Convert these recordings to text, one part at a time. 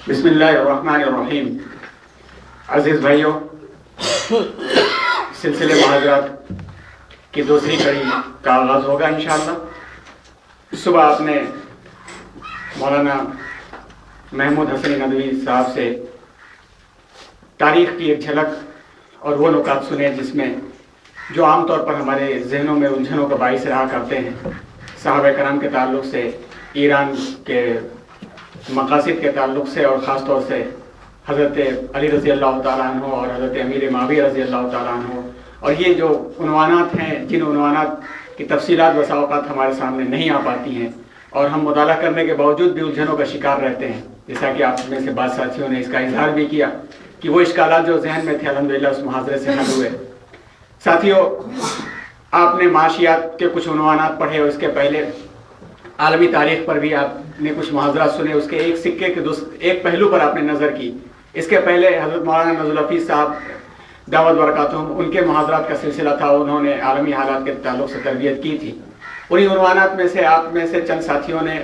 بسم اللہ الرحمن الرحیم. عزیز بھائیوں، سلسلے محاضرات کی دوسری کڑی کا آغاز ہوگا انشاءاللہ. صبح آپ نے مولانا محمود حسن ندوی صاحب سے تاریخ کی ایک جھلک اور وہ نکات سنے جس میں جو عام طور پر ہمارے ذہنوں میں الجھنوں کا باعث رہا کرتے ہیں، صحابہ کرام کے تعلق سے، ایران کے مقاصد کے تعلق سے، اور خاص طور سے حضرت علی رضی اللہ تعالیٰ عنہ اور حضرت امیر معاویہ رضی اللہ تعالیٰ عنہ. اور یہ جو عنوانات ہیں، جن عنوانات کی تفصیلات بسا اوقات ہمارے سامنے نہیں آ پاتی ہیں اور ہم مطالعہ کرنے کے باوجود بھی الجھنوں کا شکار رہتے ہیں، جیسا کہ آپ میں سے بعض ساتھیوں نے اس کا اظہار بھی کیا کہ وہ اشکالات جو ذہن میں تھے الحمدللہ اس محاضرے سے حل ہوئے. ساتھیوں، آپ نے معاشیات کے کچھ عنوانات پڑھے اور اس کے پہلے عالمی تاریخ پر بھی آپ نے کچھ محاضرات سنے، اس کے ایک سکے کے ایک پہلو پر آپ نے نظر کی. اس کے پہلے حضرت مولانا نزول حفیظ صاحب دعوت برکاتہم، ان کے محاضرات کا سلسلہ تھا، انہوں نے عالمی حالات کے تعلق سے تربیت کی تھی. انہی عنوانات میں سے آپ میں سے چند ساتھیوں نے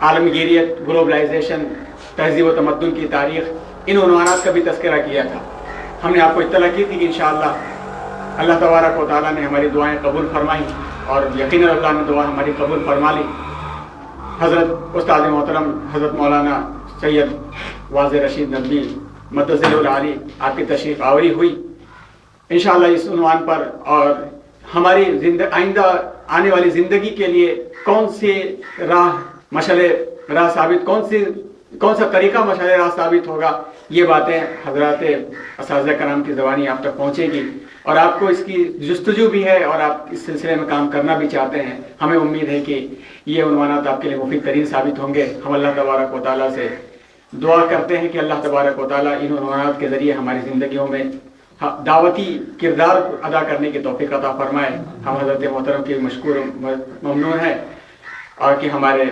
عالمگیریت، گلوبلائزیشن، تہذیب و تمدن کی تاریخ، ان عنوانات کا بھی تذکرہ کیا تھا. ہم نے آپ کو اطلاع کی تھی کہ انشاءاللہ اللہ تبارک و تعالیٰ نے ہماری دعائیں قبول فرمائیں، اور یقیناً اللہ نے دعا ہماری قبول فرما لی. حضرت استاد محترم حضرت مولانا سید واضح رشید ندوی مدثر العالی، آپ کی تشریف آوری ہوئی انشاءاللہ اس عنوان پر، اور ہماری آئندہ آنے والی زندگی کے لیے کون سی راہ مشعل راہ ثابت، کون سا طریقہ مشعل راہ ثابت ہوگا، یہ باتیں حضرات اساتذہ کرام کی زبانی آپ تک پہنچے گی. اور آپ کو اس کی جستجو بھی ہے اور آپ اس سلسلے میں کام کرنا بھی چاہتے ہیں. ہمیں امید ہے کہ یہ عنوانات آپ کے لیے مفید ترین ثابت ہوں گے. ہم اللہ تبارک و تعالیٰ سے دعا کرتے ہیں کہ اللہ تبارک و تعالیٰ ان عنوانات کے ذریعے ہماری زندگیوں میں دعوتی کردار ادا کرنے کی توفیق عطا فرمائے. ہم حضرت محترم کی مشکور ممنون ہیں، اور کہ ہمارے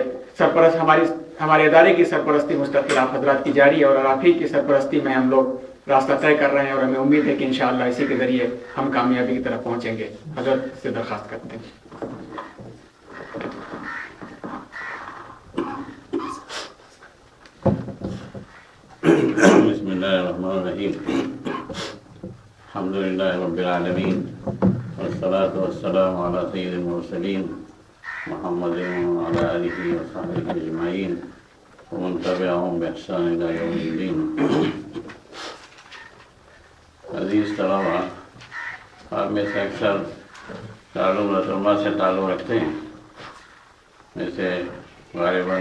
ادارے کی سرپرستی مستقل آپ حضرات کی جاری ہے، اور آپ ہی کی سرپرستی میں ہم لوگ راستہ طے کر رہے ہیں، اور ہمیں امید ہے کہ انشاءاللہ اسی کے ذریعے ہم کامیابی کی طرف پہنچیں گے. حضرت سے درخواست کرتے ہیں. بسم اللہ الرحمن الرحیم. الحمدللہ رب العالمین، والصلاة والسلام علی سید المرسلین محمد وعلی آلہ وصحبہ اجمعین ومن تبعہم بإحسان الی یوم الدین. عزیز طلبہ، آپ میں سے اکثر تعلق رسومہ سے تعلق رکھتے ہیں، جیسے غالباً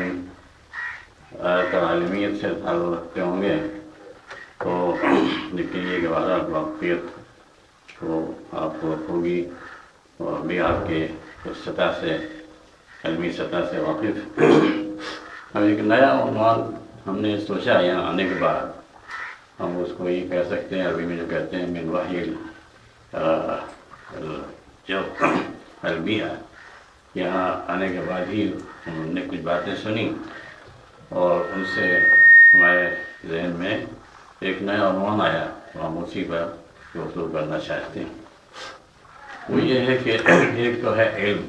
آیت عالمیت سے تعلق رکھتے ہوں گے، تو لیکن یہ کہ بہرحال واقفیت تو آپ کو ہوگی، اور بھی آپ کے اس سطح سے، علمی سطح سے واقف. ہم ایک نیا عنوان ہم نے سوچا یہاں آنے کے بعد، ہم اس کو یہ کہہ سکتے ہیں، عربی میں جو کہتے ہیں من وحی جو البیہ. یہاں آنے کے بعد ہی ہم نے کچھ باتیں سنی، اور ان سے ہمارے ذہن میں ایک نیا عنوان آیا، تو ہم اسی پر گفتگو کرنا چاہتے ہیں. وہ یہ ہے کہ ایک تو ہے علم،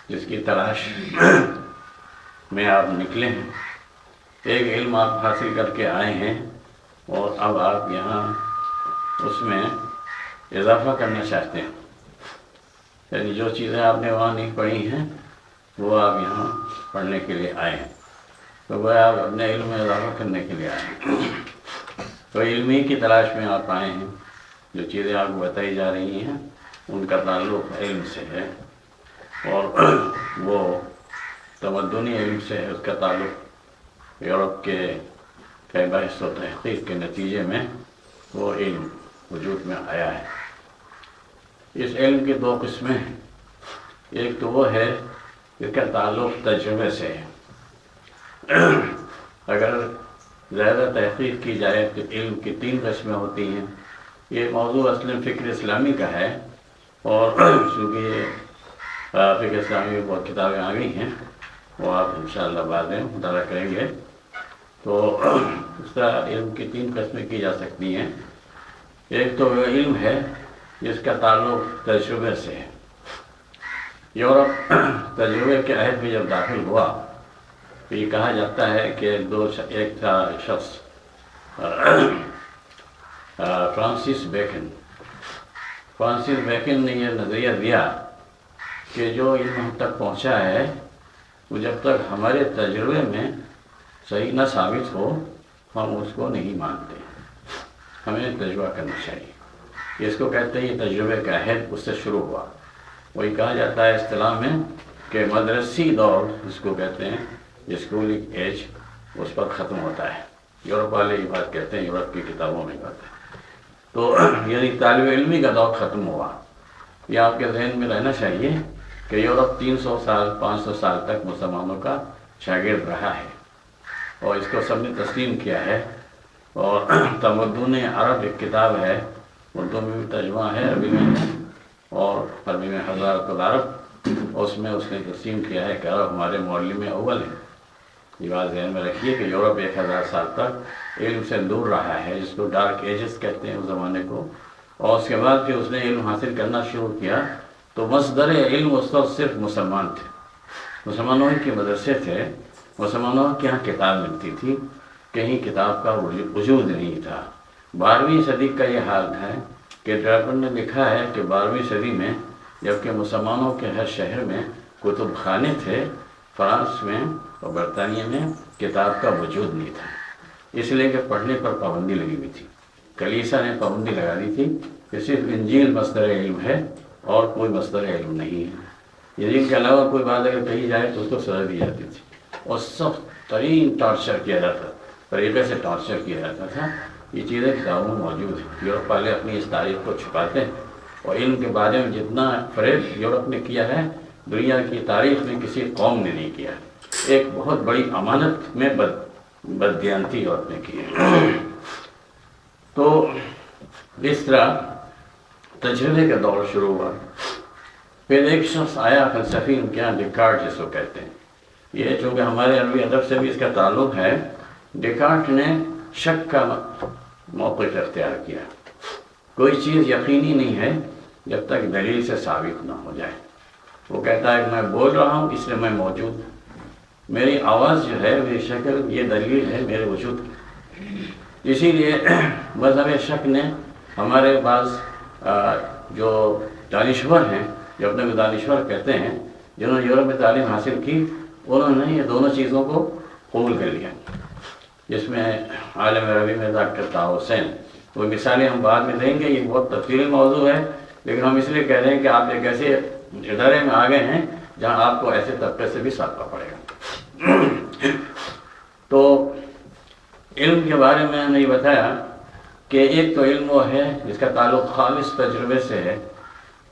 جس کی تلاش میں آپ نکلے ہیں. ایک علم آپ حاصل کر کے آئے ہیں، اور اب آپ یہاں اس میں اضافہ کرنا چاہتے ہیں. یعنی جو چیزیں آپ نے وہاں نہیں پڑھی ہیں وہ آپ یہاں پڑھنے کے لیے آئے ہیں، تو وہ آپ اپنے علم میں اضافہ کرنے کے لیے آئے ہیں. تو علمی کی تلاش میں آپ آئے ہیں. جو چیزیں آپ کو بتائی جا رہی ہیں ان کا تعلق علم سے ہے، اور وہ تمدنی علم سے ہے. اس کا تعلق یورپ کے بحث و تحقیق کے نتیجے میں وہ علم وجود میں آیا ہے. اس علم کی دو قسمیں ہیں. ایک تو وہ ہے جس کا تعلق تجربے سے ہے. اگر زیادہ تحقیق کی جائے تو علم کی تین قسمیں ہوتی ہیں. یہ موضوع اصل فکر اسلامی کا ہے، اور چونکہ یہ فقہ اسلامی میں بہت کتابیں آ گئی ہیں، وہ آپ انشاءاللہ بعد میں مطالعہ کریں گے. تو اس طرح علم کی تین قسمیں کی جا سکتی ہیں. ایک تو وہ علم ہے جس کا تعلق تجربے سے ہے. یورپ تجربے کے عہد میں جب داخل ہوا یہ کہا جاتا ہے کہ ایک تھا شخص فرانسس بیکن نے یہ نظریہ دیا کہ جو علم ہم تک پہنچا ہے وہ جب تک ہمارے تجربے میں صحیح نہ ثابت ہو ہم اس کو نہیں مانتے، ہمیں تجربہ کرنا چاہیے۔ اس کو کہتے ہیں یہ تجربے کا عہد اس سے شروع ہوا۔ وہی کہا جاتا ہے اصطلاح میں کہ مدرسی دور جس کو کہتے ہیں، اسکولی ایج، اس پر ختم ہوتا ہے۔ یورپ والے یہ بات کہتے ہیں، یورپ کی کتابوں میں بات ہے۔ تو یعنی طالب علمی کا دور ختم ہوا۔ یہ آپ کے ذہن میں رہنا چاہیے کہ یورپ 300 سال 500 سال تک مسلمانوں کا شاگرد رہا ہے، اور اس کو سب نے تسلیم کیا ہے۔ اور تمدن عرب ایک کتاب ہے، اردو میں بھی ترجمہ ہے، عربی میں ہے، اور عربی میں حضارت العرب، اس میں اس نے تسلیم کیا ہے کہ عرب ہمارے معلم اول ہیں۔ یہ بات ذہن میں رکھیے کہ یورپ 1000 سال تک علم سے دور رہا ہے، جس کو ڈارک ایجز کہتے ہیں اس زمانے کو۔ اور اس کے بعد کہ اس نے علم حاصل کرنا شروع کیا تو مصدر علم اس وقت صرف مسلمان تھے، مسلمانوں کے مدرسے تھے، مسلمانوں کے یہاں کتاب ملتی تھی، کہیں کتاب کا وجود نہیں تھا۔ 12ویں صدی کا یہ حال ہے کہ ڈراپن نے لکھا ہے کہ 12ویں صدی میں جبکہ مسلمانوں کے ہر شہر میں کتب خانے تھے، فرانس میں اور برطانیہ میں کتاب کا وجود نہیں تھا، اس لیے کہ پڑھنے پر پابندی لگی ہوئی تھی۔ کلیسا نے پابندی لگا دی تھی کہ صرف انجیل مصدر علم ہے اور کوئی مصدر علم نہیں ہے۔ انجیل کے علاوہ کوئی بات اگر کہی جائے تو اس کو سزا دی جاتی تھی، اور سخت ترین ٹارچر کیا جاتا، طریقے سے ٹارچر کیا جاتا تھا۔ یہ چیزیں کتابوں میں موجود ہیں۔ یورپ والے اپنی اس تاریخ کو چھپاتے ہیں، اور علم کے بارے میں جتنا فریب یورپ نے کیا ہے دنیا کی تاریخ میں کسی قوم نے نہیں کیا۔ ایک بہت بڑی امانت میں بددیانتی یورپ نے کی ہے۔ تو اس طرح تجربے کا دور شروع ہوا۔ پھر ایک شخص آیا فلسفی، ان کے یہاں ڈیکارٹ جس کو کہتے ہیں، یہ چونکہ ہمارے عربی ادب سے بھی اس کا تعلق ہے، ڈیکارٹ نے شک کا موقف اختیار کیا۔ کوئی چیز یقینی نہیں ہے جب تک دلیل سے ثابت نہ ہو جائے۔ وہ کہتا ہے کہ میں بول رہا ہوں اس لیے میں موجود ہوں، میری آواز جو ہے، میری شکل، یہ دلیل ہے میرے وجود کی۔ اسی لیے مذہب شک نے ہمارے بعض جو دانشور ہیں، جو اپنے کو دانشور کہتے ہیں، جنہوں نے یورپ میں تعلیم حاصل کی، انہوں نے یہ دونوں چیزوں کو قبول کر لیا، جس میں عالم عربی میں ڈاکٹر طاہر حسین، وہ مثالیں ہم بعد میں دیں گے، یہ بہت تفصیلی موضوع ہے، لیکن ہم اس لیے کہہ رہے ہیں کہ آپ ایک ایسے ادارے میں آ گئے ہیں جہاں آپ کو ایسے طبقے سے بھی ساتھنا پڑے گا۔ تو علم کے بارے میں نے یہ بتایا کہ ایک تو علم وہ ہے جس کا تعلق خالص تجربے سے ہے،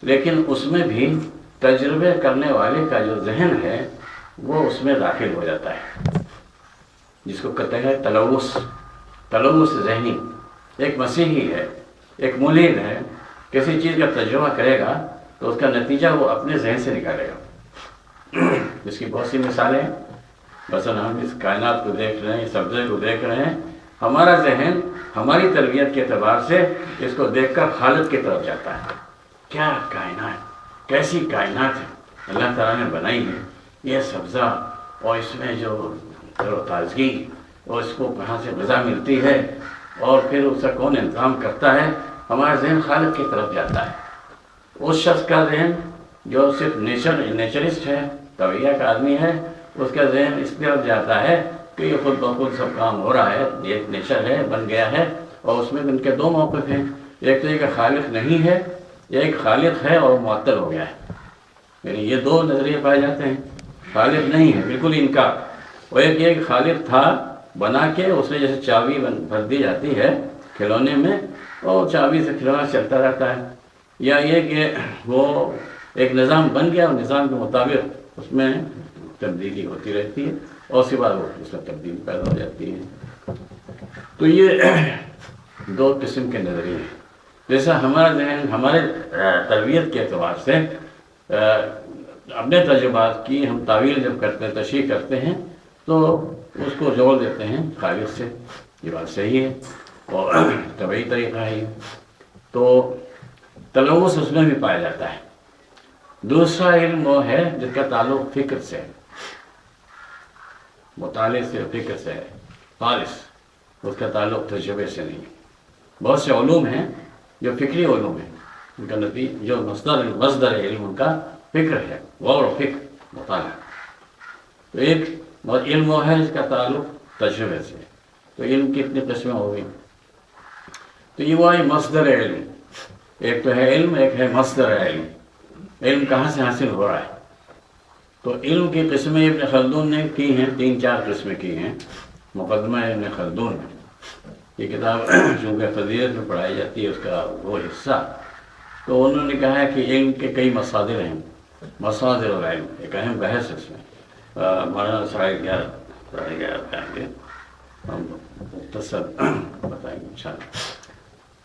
لیکن اس میں بھی تجربے کرنے والے کا جو ذہن ہے وہ اس میں داخل ہو جاتا ہے، جس کو کہتے ہیں تلوث ذہنی۔ ایک مسیحی ہے، ایک ملحد ہے، کسی چیز کا تجربہ کرے گا تو اس کا نتیجہ وہ اپنے ذہن سے نکالے گا۔ اس کی بہت سی مثالیں ہیں، مثلا ہم اس کائنات کو دیکھ رہے ہیں، اس سبزے کو دیکھ رہے ہیں، ہمارا ذہن ہماری تربیت کے اعتبار سے اس کو دیکھ کر خالق کی طرف جاتا ہے۔ کیا کائنات، کیسی کائنات ہے اللہ تعالیٰ نے بنائی ہے، یہ سبزہ، اور اس میں جو تر و تازگی، اور اس کو کہاں سے غذا ملتی ہے، اور پھر اس کا کون انتظام کرتا ہے۔ ہمارا ذہن خالق کی طرف جاتا ہے۔ اس شخص کا ذہن جو صرف نیچرسٹ ہے، طبیعہ کا آدمی ہے، اس کا ذہن اس طرف جاتا ہے کہ یہ خود بخود سب کام ہو رہا ہے، یہ ایک نیچر ہے، بن گیا ہے، اور اس میں ان کے دو موقف ہیں، ایک تو یہ کہ خالق نہیں ہے، ایک خالق ہے اور معطل ہو گیا ہے، یعنی یہ دو نظریے پائے جاتے ہیں۔ خالق نہیں ہے، بالکل انکار، اور ایک یہ کہ خالق تھا، بنا کے اس میں جیسے چابی بھر دی جاتی ہے کھلونے میں، اور چابی سے کھلونا چلتا رہتا ہے، یا یہ کہ وہ ایک نظام بن گیا اور نظام کے مطابق اس میں تبدیلی ہوتی رہتی ہے، اور اس کے بعد وہ اس میں تبدیلی پیدا ہو جاتی ہے۔ تو یہ دو قسم کے نظریے ہیں۔ جیسا ہمارا ذہن ہمارے تربیت کے اعتبار سے اپنے تجربات کی ہم تعویل جب کرتے ہیں، تشریح کرتے ہیں، تو اس کو جوڑ دیتے ہیں خالق سے، یہ بات صحیح ہے اور طبعی طریقہ ہے۔ تو تلوث اس میں بھی پایا جاتا ہے۔ دوسرا علم وہ ہے جس کا تعلق فکر سے ہے۔ مطالعے سے فکر سے ہے خالص، اس کا تعلق تجربے سے نہیں ہے۔ بہت سے علوم ہیں جو فکری علوم ہیں، ان کا نتیجہ جو مصدر علم ان کا فکر ہے، غور و فکر، مطالعہ۔ تو ایک علم وہ ہے اس کا تعلق تجربے سے۔ تو علم کتنی قسمیں ہو گئی؟ تو یہ وہ مصدر علم، ایک تو ہے علم، ایک ہے مصدر علم۔ علم کہاں سے حاصل ہو رہا ہے؟ تو علم کی قسمیں ابن خلدون نے کی ہیں، 3-4 قسمیں کی ہیں مقدمہ ابن خلدون میں۔ یہ کتاب چونکہ فضیلت میں پڑھائی جاتی ہے، اس کا وہ حصہ، تو انہوں نے کہا ہے کہ علم کے کئی مصادر ہیں، مصادر العلم ایک اہم بحث ہے اس میں۔ مولانا 11:30 کہیں گے، ہم مختصر بتائیں گے انشاءاللہ۔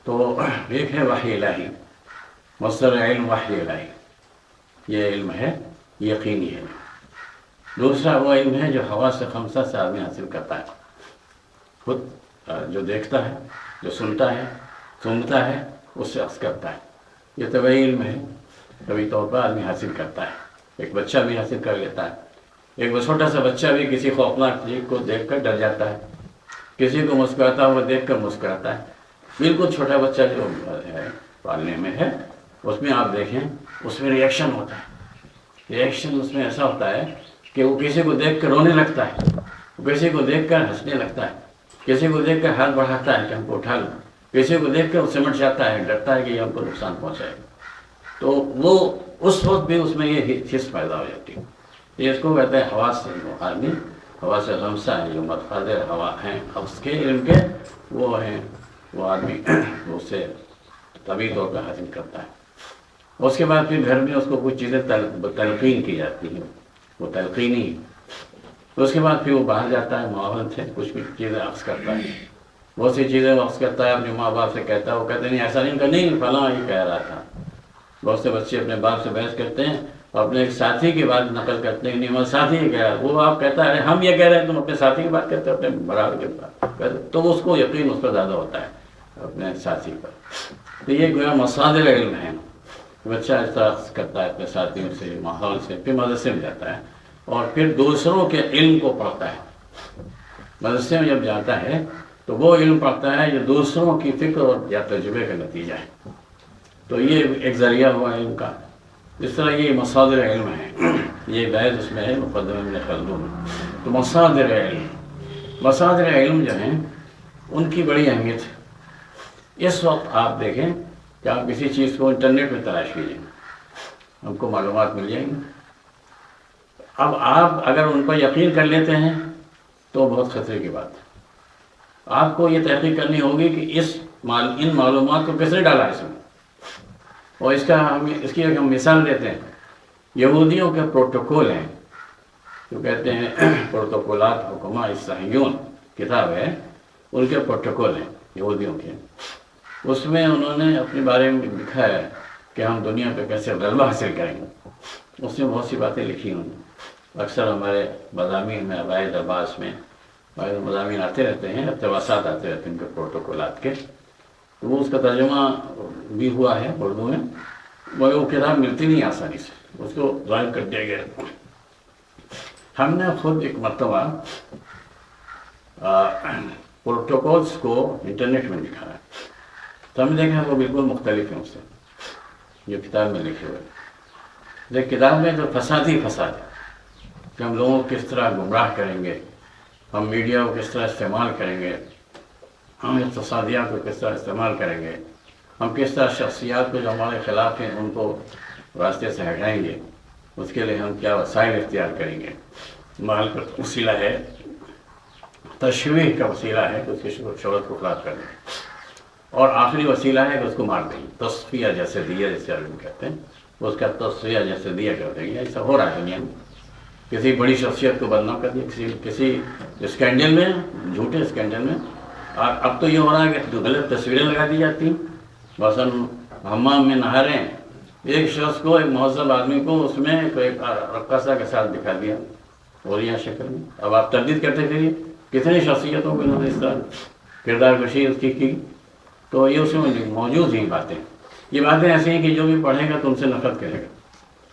تو ایک ہے وحی الہی، مصدر علم وحی الہی، یہ علم ہے یقینی ہے۔ دوسرا وہ علم ہے جو حواس خمسہ سے آدمی حاصل کرتا ہے، خود جو دیکھتا ہے، جو سنتا ہے، سنتا ہے، اس سے اخذ کرتا ہے، یہ طبعی علم ہے، طبعی طور پر آدمی حاصل کرتا ہے۔ ایک بچہ بھی حاصل کر لیتا ہے، ایک چھوٹا سا بچہ بھی کسی خوفناک چیز کو دیکھ کر ڈر جاتا ہے، کسی کو مسکراتا ہوا دیکھ کر مسکراتا ہے۔ بالکل چھوٹا بچہ جو ہے پالنے میں ہے، اس میں آپ دیکھیں اس میں ریئیکشن ہوتا ہے، ریئیکشن اس میں ایسا ہوتا ہے کہ وہ کسی کو دیکھ کر رونے لگتا ہے، وہ کسی کو دیکھ کر ہنسنے لگتا ہے، کسی کو دیکھ کر ہاتھ بڑھاتا ہے کہ ہم کو اٹھا لوں، کسی کو دیکھ کر وہ سمٹ جاتا ہے، ڈرتا ہے کہ یہ ہم کو نقصان پہنچائے گا۔ تو وہ اس وقت بھی اس میں یہ حس پیدا ہو جاتی ہے۔ یہ اس کو کہتے ہیں حواس سے آدمی، حواس خمسہ ہیں جو متفادر ہوا ہیں، اس کے علم کے وہ ہیں، وہ آدمی اس سے طبعی طور پر حاصل کرتا ہے۔ اس کے بعد پھر گھر میں اس کو کچھ چیزیں تلقین کی جاتی ہیں، وہ تلقینی۔ اس کے بعد پھر وہ باہر جاتا ہے، ماحول سے کچھ بھی چیزیں اخذ کرتا ہے، بہت سی چیزیں اخذ کرتا ہے، اپنے ماں باپ سے کہتا ہے، وہ کہتے ہیں نہیں ایسا نہیں کہ نہیں فلاں یہ کہہ رہا تھا۔ بہت سے بچے اپنے باپ سے بحث کرتے ہیں اور اپنے ایک ساتھی کی بات نقل کرتے ہیں، نہیں ہمارا ساتھی یہ کہہ رہا ہے، وہ آپ کہتا ہے ہم یہ کہہ رہے ہیں، تم اپنے ساتھی کی بات کرتے ہو، اپنے برابر کی بات کرتے، تو اس کو یقین اس پر زیادہ ہوتا ہے اپنے ساتھی پر۔ تو یہ گویا مصادر علم ہے، بچہ اس طرح کرتا ہے اپنے ساتھیوں سے، ماحول سے، پھر مدرسے میں جاتا ہے اور پھر دوسروں کے علم کو پڑھتا ہے۔ مدرسے میں جب جاتا ہے تو وہ علم پڑھتا ہے جو دوسروں کی فکر اور یا تجربے کا نتیجہ ہے۔ تو یہ ایک ذریعہ ہوا علم کا۔ اس طرح یہ مصادر علم ہے، یہ بحث اس میں ہے مقدمہ ابن خلدون۔ تو مصادر علم جو ہیں ان کی بڑی اہمیت ہے۔ اس وقت آپ دیکھیں کہ آپ کسی چیز کو انٹرنیٹ میں تلاش کیجیے، ہم کو معلومات مل جائیں گی۔ اب آپ اگر ان پر یقین کر لیتے ہیں تو بہت خطرے کی بات ہے۔ آپ کو یہ تحقیق کرنی ہوگی کہ ان معلومات کو کس نے ڈالا اس میں، اور اس کی ایک ہم مثال دیتے ہیں۔ یہودیوں کے پروٹوکول ہیں جو کہتے ہیں پروتوکولات حکماء الصہیون کتاب ہے، ان کے پروٹوکول ہیں یہودیوں کے۔ اس میں انہوں نے اپنے بارے میں لکھا ہے کہ ہم دنیا پہ کیسے غلبہ حاصل کریں گے۔ اس میں بہت سی باتیں لکھی انہوں نے، اکثر ہمارے مضامین میں عقائد عباس میں مضامین آتے رہتے ہیں، اقتباسات آتے رہتے ہیں ان کے پروٹوکولات کے۔ تو وہ اس کا ترجمہ بھی ہوا ہے اردو میں، مگر وہ کتاب ملتی نہیں آسانی سے، اس کو غائب کر دیا گیا۔ ہم نے خود ایک مرتبہ پروٹوکولز کو انٹرنیٹ میں لکھا ہے، تو ہم نے دیکھا وہ بالکل مختلف ہیں اس سے جو کتاب میں لکھے ہوئے۔ لیکن کتاب میں جو فساد ہے کہ ہم لوگوں کو کس طرح گمراہ کریں گے، ہم میڈیا کو کس طرح استعمال کریں گے، ہم اقتصادیات کو کس طرح استعمال کریں گے، ہم کس طرح شخصیات کو جو ہمارے خلاف ہیں ان کو راستے سے ہٹائیں گے، اس کے لیے ہم کیا وسائل اختیار کریں گے۔ مال کا وسیلہ ہے، تشویح کا وسیلہ ہے کہ اس کی شہرت کو خراب کر دیں، اور آخری وسیلہ ہے کہ اس کو مار دیں، تصفیہ جیسے دیا جیسے عربی میں کہتے ہیں، اس کا تصفیہ جیسے دیا کر دیں گے۔ ایسا ہو رہا ہے دنیا میں، کسی بڑی شخصیت کو بدنام کر دیا، کسی اسکینڈل میں، جھوٹے اسکینڈل میں۔ اب تو یہ ہو رہا ہے کہ غلط تصویریں لگا دی جاتی ہیں، مثلاً حمام میں نہا رہے ہیں، ایک شخص کو، ایک مہذب آدمی کو اس میں ایک رقاصہ کے ساتھ دکھا دیا اوریاں شکل میں۔ اب آپ تردید کرتے پھر کتنی شخصیتوں کو انہوں نے اس طرح کردار کشی اس کی۔ تو یہ اس میں موجود ہیں باتیں، یہ باتیں ایسی ہیں کہ جو بھی پڑھے گا تو ان سے نفرت کرے گا۔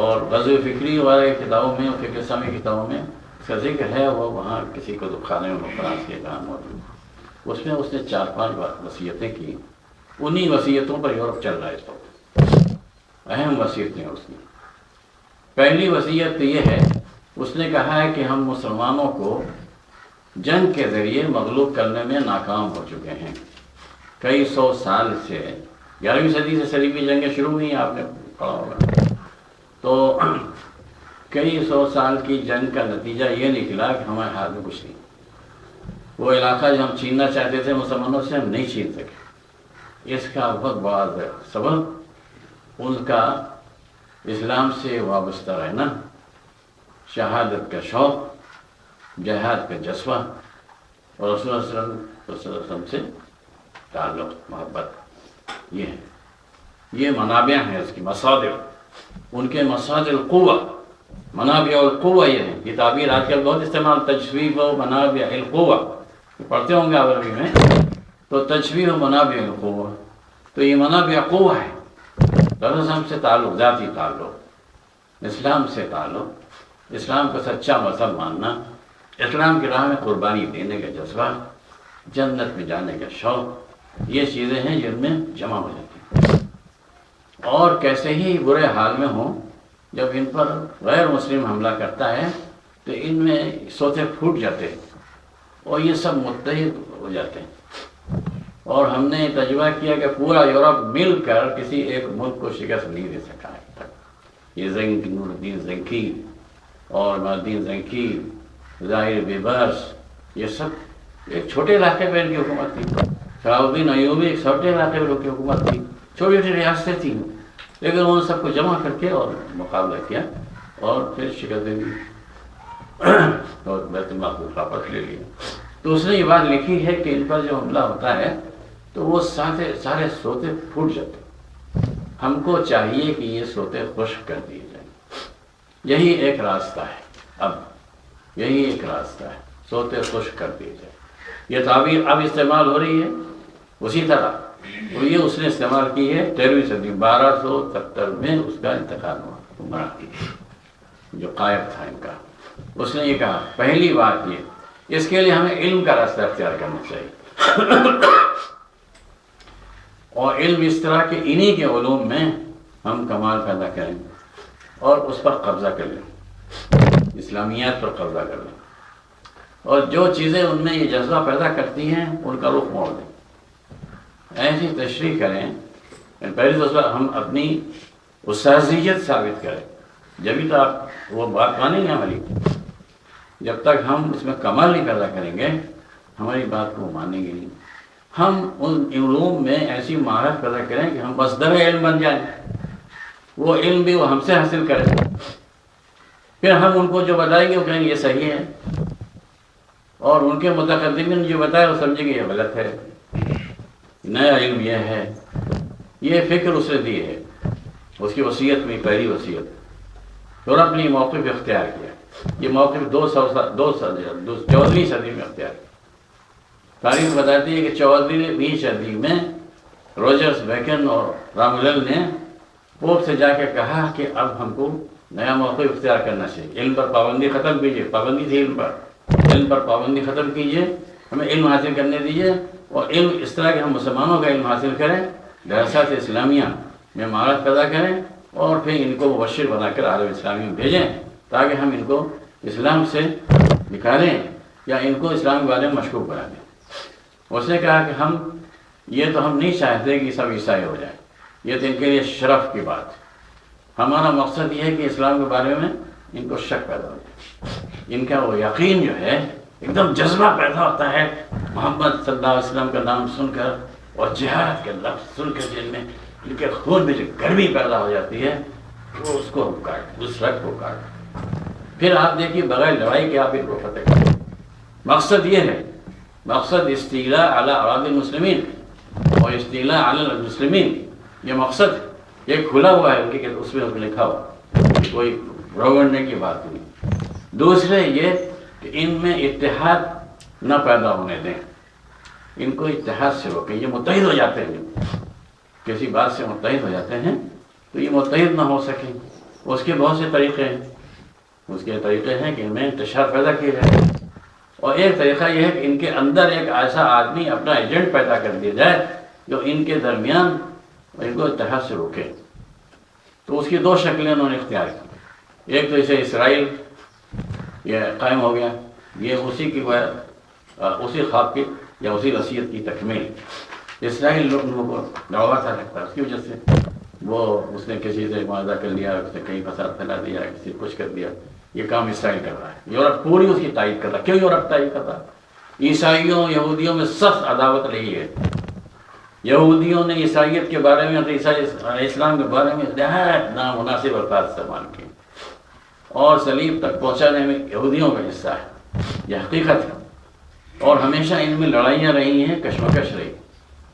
اور غزو فکری والے کتابوں میں اور فکر اسلامی کی کتابوں میں اس کا ذکر ہے، وہ وہاں کسی کو خانے میں فرانس کے کام موجود، اس میں اس نے 4-5 وصیتیں کی. انہی وصیتوں پر یورپ چل رہا ہے اس وقت. اہم وصیتیں اس کی. پہلی وصیت تو یہ ہے، اس نے کہا ہے کہ ہم مسلمانوں کو جنگ کے ذریعے مغلوب کرنے میں ناکام ہو چکے ہیں. کئی 100 سال سے 11ویں صدی سے صلیبی جنگیں شروع ہوئی، آپ نے پڑھا ہوگا. تو کئی 100 سال کی جنگ کا نتیجہ یہ نکلا کہ ہمارے ہاتھ میں کچھ نہیں. وہ علاقہ جو ہم چھیننا چاہتے تھے مسلمانوں سے، ہم نہیں چھین سکے. اس کا بہت بڑا سبب ان کا اسلام سے وابستہ رہنا، شہادت کا شوق، جہاد کا جذبہ اور رسول اللہ صلی اللہ علیہ وسلم سے تعلق، محبت. یہ ہے، یہ منابع ہیں اس کی، مصادر. ان کے مصادر القوہ، منابع القوہ یہ ہیں. یہ تعبیر آج کل بہت استعمال، تجویب و منابع القوہ پڑھتے ہوں گے عربی میں، تو تجویب و منابع القوہ. تو یہ منابع قوہ ہے. رسول اللہ صلی اللہ علیہ وسلم سے تعلق، ذاتی تعلق، اسلام سے تعلق، اسلام کو سچا مذہب ماننا، اسلام کی راہ میں قربانی دینے کا جذبہ، جنت میں جانے کا شوق، یہ چیزیں ہیں جن میں جمع ہو جاتی ہیں. اور کیسے ہی برے حال میں ہوں، جب ان پر غیر مسلم حملہ کرتا ہے تو ان میں سوتے پھوٹ جاتے ہیں اور یہ سب متحد ہو جاتے ہیں. اور ہم نے تجربہ کیا کہ پورا یورپ مل کر کسی ایک ملک کو شکست نہیں دے سکا ہے تک. یہ نور الدین زنکی اور نور زنکی، ظاہر بیبرس، یہ سب ایک چھوٹے علاقے پہ ان کی حکومت تھی. شہاب الدین ایوبی ایک چھوٹے علاقے پہ ان کی حکومت تھی. چھوٹی چھوٹی ریاستیں تھیں، لیکن انہوں نے سب کو جمع کر کے اور مقابلہ کیا اور پھر شکست دے دی اور بیت المقدس واپس لے لیا. تو اس نے یہ بات لکھی ہے کہ ان پر جو حملہ ہوتا ہے تو وہ سارے سوتے پھوٹ جاتے. ہم کو چاہیے کہ یہ سوتے خشک کر دیے جائیں. یہی ایک راستہ ہے، اب یہی ایک راستہ ہے، سوتے خشک کر دیے جائیں. یہ تعبیر اب استعمال ہو رہی ہے اسی طرح، اور یہ اس نے استعمال کی ہے 13ویں صدی 1270 میں. اس کا انتقال ہوا عمرہ جو قائد تھا ان کا. اس نے یہ کہا پہلی بات یہ، اس کے لیے ہمیں علم کا راستہ اختیار کرنا چاہیے، اور علم اس طرح کے انہی کے علوم میں ہم کمال پیدا کریں اور اس پر قبضہ کر لیں، اسلامیات پر قبضہ کر لیں، اور جو چیزیں ان میں یہ جذبہ پیدا کرتی ہیں ان کا رخ موڑ دیں. ایسی تشریح کریں. پہلی تو ہم اپنی استاذیت ثابت کریں، جبھی تو آپ وہ بات مانیں گے ہماری. جب تک ہم اس میں کمال نہیں پیدا کریں گے ہماری بات کو مانیں گے نہیں. ہم ان علوم میں ایسی مہارت پیدا کریں کہ ہم مصدر علم بن جائیں، وہ علم بھی وہ ہم سے حاصل کریں، پھر ہم ان کو جو بتائیں گے وہ کہیں گے یہ صحیح ہے، اور ان کے متقدمین نے جو بتایا وہ سمجھیں گے یہ غلط ہے. نیا علم یہ ہے، یہ فکر اس نے دی ہے. اس کی وصیت میں پہلی وصیت، اور اپنی موقف اختیار کیا. یہ موقف 14ویں صدی میں اختیار کیا. تاریخ بتاتی ہے کہ 14ویں صدی میں روجرس بیکن اور رامولل نے پوپ سے جا کے کہا کہ اب ہم کو نیا موقف اختیار کرنا چاہیے. علم پر پابندی ختم کیجیے، پابندی تھی علم پر پابندی ختم کیجیے، ہمیں علم حاصل کرنے دیجیے، اور علم اس طرح کہ ہم مسلمانوں کا علم حاصل کریں، دراسات اسلامیہ میں مہارت پیدا کریں، اور پھر ان کو مبشر بنا کر عالم اسلامی میں بھیجیں تاکہ ہم ان کو اسلام سے نکالیں یا ان کو اسلام کے بارے میں مشکوک بنا دیں. اس نے کہا کہ ہم نہیں چاہتے کہ سب عیسائی ہو جائیں، یہ تو ان کے لیے شرف کی بات. ہمارا مقصد یہ ہے کہ اسلام کے بارے میں ان کو شک پیدا ہو جائے، ان کا وہ یقین جو ہے ایک دم جذبہ پیدا ہوتا ہے محمد صلی اللہ علیہ وسلم کا نام سن کر اور جہاد کے لفظ سن کر جن میں ان کے خون میں جو گرمی پیدا ہو جاتی ہے وہ اس کو کاٹ، اس رگ کو کاٹ. پھر آپ دیکھیے بغیر لڑائی کے آپ ان کو فتح کریں. مقصد یہ ہے، مقصد استیلاء علی اراضی المسلمین اور استیلاء علی المسلمین، یہ مقصد یہ کھلا ہوا ہے ان کے، اس میں لکھا ہوا، کوئی روڑنے کی بات نہیں. دوسرے یہ کہ ان میں اتحاد نہ پیدا ہونے دیں، ان کو اتحاد سے روکیں. یہ متحد ہو جاتے ہیں، کسی بات سے متحد ہو جاتے ہیں تو یہ متحد نہ ہو سکیں. اس کے بہت سے طریقے ہیں، اس کے طریقے ہیں کہ ان میں انتشار پیدا کیا جائے، اور ایک طریقہ یہ ہے کہ ان کے اندر ایک ایسا آدمی اپنا ایجنٹ پیدا کر دیا جائے جو ان کے درمیان ان کو اتحاد سے روکے۔ تو اس کی دو شکلیں انہوں نے اختیار کی، ایک تو اسے اسرائیل یہ قائم ہو گیا، یہ اسی کی اسی خواب کی یا اسی وصیت کی تکمیل۔ اسرائیل لوگوں کو ڈراوا تھا لگتا ہے، اس کی وجہ سے وہ اس نے کسی سے معاہدہ کر لیا، اس نے کہیں فساد پھیلا دیا، کسی کچھ کر دیا، یہ کام اسرائیل کر رہا ہے۔ یورپ پوری اس کی تائید کر رہا ہے۔ کیوں یورپ تائید کر رہا ہے؟ عیسائیوں یہودیوں میں سخت عداوت رہی ہے۔ یہودیوں نے عیسائیت کے بارے میں، اسلام کے بارے میں نہایت نامناسب الفاظ استعمال کیے، اور صلیب تک پہنچانے میں یہودیوں کا حصہ ہے، یہ حقیقت ہے۔ اور ہمیشہ ان میں لڑائیاں رہی ہیں، کشمکش رہی۔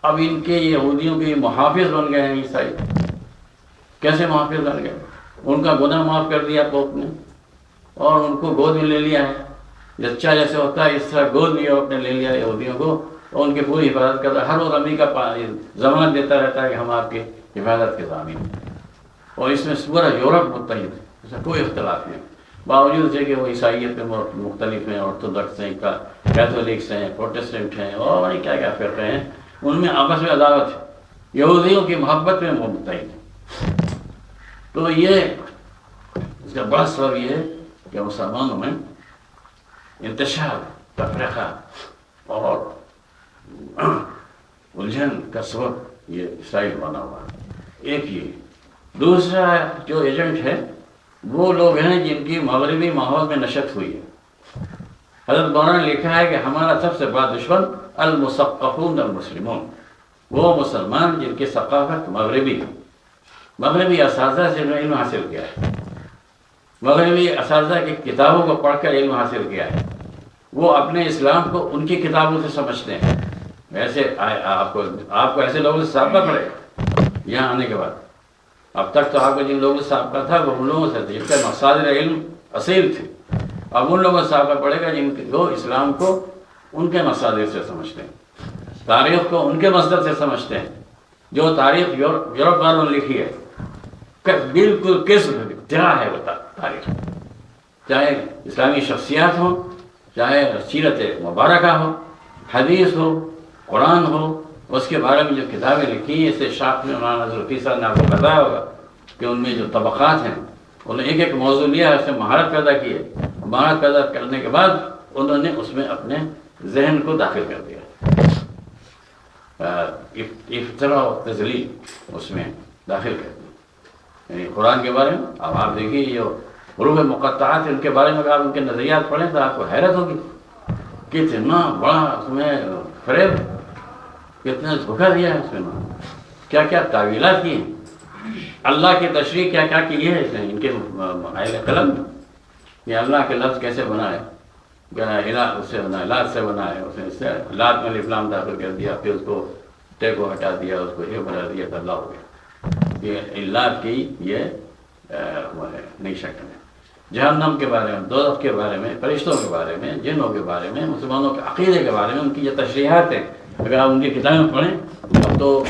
اب ان کے یہودیوں کے محافظ بن گئے ہیں عیسائی۔ کیسے محافظ بن گئے؟ ان کا گناہ معاف کر دیا پوپ نے، اور ان کو گود میں لے لیا ہے، بچہ جیسے ہوتا ہے اس طرح گود میں یورپ نے لے لیا یہودیوں کو، اور ان کی پوری حفاظت کرتا ہے۔ ہر روز امریکہ ضمانت دیتا رہتا ہے کہ ہم آپ کی حفاظت کے ضامن ہیں، اور اس میں پورا یورپ متحد ہے، اس میں کوئی اختلاف نہیں، باوجود سے کہ وہ عیسائیت میں مختلف ہیں، آرتھوڈکس ہیں، کیتھولکس ہیں، پروٹسٹنٹ ہیں، اور کیا کیا فرقے ہیں، ان میں آپس میں عداوت ہے، یہودیوں کی محبت میں وہ متحد ہے۔ تو یہ اس کا بڑا سبب یہ ہے کہ مسلمانوں میں انتشار، تفرقہ اور الجھن کا سبب یہ اسرائیل بنا ہوا ہے۔ ایک یہ دوسرا جو ایجنٹ ہے وہ لوگ ہیں جن کی مغربی ماحول میں نشت ہوئی ہے۔ حضرت مولانا نے لکھا ہے کہ ہمارا سب سے بڑا دشمن المثقفون المسلمون، وہ مسلمان جن کی ثقافت مغربی ہے، مغربی اساتذہ سے علم حاصل کیا ہے، مغربی اساتذہ کی کتابوں کو پڑھ کر علم حاصل کیا ہے، وہ اپنے اسلام کو ان کی کتابوں سے سمجھتے ہیں۔ ویسے آپ کو ایسے لوگوں سے سابقہ پڑے یہاں آنے کے بعد، اب تک تو آپ کو جن لوگوں سے سابقہ تھا وہ ان لوگوں سے تھے جن کے مصادر علم اصیل تھے، اب ان لوگوں سے سابقہ پڑے گا جن کو اسلام کو ان کے مصادر سے سمجھتے ہیں، تاریخ کو ان کے مصدر سے سمجھتے ہیں۔ جو تاریخ یورپ والوں نے لکھی ہے بالکل کذب افتراء ہے، وہ تاریخ، چاہے اسلامی شخصیات ہوں، چاہے سیرت مبارکہ ہو، حدیث ہو، قرآن ہو، اس کے بارے میں جو کتابیں لکھی ہیں، اس سے شاخ میں مولانا ظفر صاحب نے آپ کو بتایا ہوگا کہ ان میں جو طبقات ہیں، انہوں نے ایک ایک موضوع لیا ہے، اس سے مہارت پیدا کی ہے، مہارت پیدا کرنے کے بعد انہوں نے اس میں اپنے ذہن کو داخل کر دیا، افتراء و تضلیل اس میں داخل کر دیا۔ یعنی قرآن کے بارے میں اب آپ دیکھیے جو حروف مقطعات ان کے بارے میں اگر آپ ان کے نظریات پڑھیں تو آپ کو حیرت ہوگی، کتنا بڑا اس میں فریب، کتنا دھوکہ دیا ہے اس میں، کیا کیا تعویلات کی ہیں، اللہ کی تشریح کیا کیا کی ہے اس نے ان کے اہل قلم میں، یہ اللہ کے لفظ کیسے بنائے، اس سے بنائے، لات سے بنائے، اس نے اس سے لات میں الف لام داخل کر دیا، پھر اس کو ٹے کو ہٹا دیا، اس کو یہ بنا دیا تو اللہ ہو گیا۔ یہ اللہ کی یہ وہ ہے نئی شکل ہے۔ جہنم کے بارے میں، دوزخ کے بارے میں، فرشتوں کے بارے میں، جنوں کے بارے میں، مسلمانوں کے عقیدے کے بارے میں ان کی جو تشریحات ہیں، اگر آپ ان کی کتابیں پڑھیں اب تو